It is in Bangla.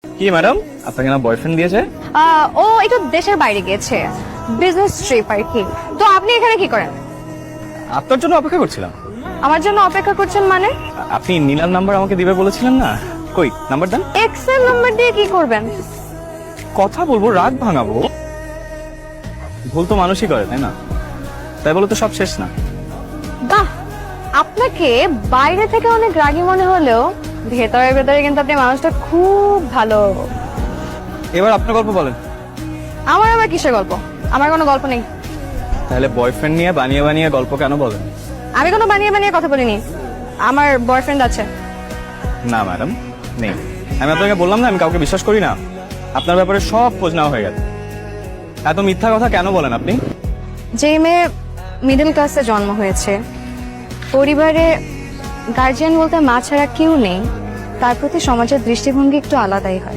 কি ম্যাডাম, আপনাকে না বয়ফ্রেন্ড দিয়েছে? ও একটু দেশের বাইরে গিয়েছে, বিজনেস ট্রিপ আর কি। তো আপনি এখানে কি করেন? আপনার জন্য অপেক্ষা করছিলাম। আমার জন্য অপেক্ষা করছেন মানে? আপনি নীলার নাম্বার আমাকে দিবে বলেছিলেন না, কই নাম্বার দেন। এক্সেল নাম্বার দিয়ে কি করবেন? কথা বলবো, রাগ ভাঙাবো। ভুল তো মানুষই করে, তাই না? তাই বলে তো সব শেষ না। বাহ, আপনাকে বাইরে থেকে অনেক রাগী মনে হলেও ভেতরে ভেতরে কিন্তু আপনি মানুষটা খুব ভালো। এবার আপনার গল্প বলেন। আমার আবার কিসের গল্প? আমার কোনো গল্প নেই। তাহলে বয়ফ্রেন্ড নিয়ে বানিয়ে বানিয়ে গল্প কেন বলেন? আমি কোনো বানিয়ে বানিয়ে কথা বলিনি। আমার বয়ফ্রেন্ড আছে। না ম্যাডাম, নেই। আমি আপনাকে বললাম না আমি কাউকে বিশ্বাস করি না। আপনার ব্যাপারে সব খোঁজ নেওয়া হয়ে গেছে। এত মিথ্যা কথা কেন বলেন আপনি? যে মেয়ে মিডল ক্লাসে জন্ম হয়েছে, পরিবারে গার্জিয়ান বলতে মা ছাড়া কেউ নেই, তার প্রতি সমাজের দৃষ্টিভঙ্গি একটু আলাদাই হয়।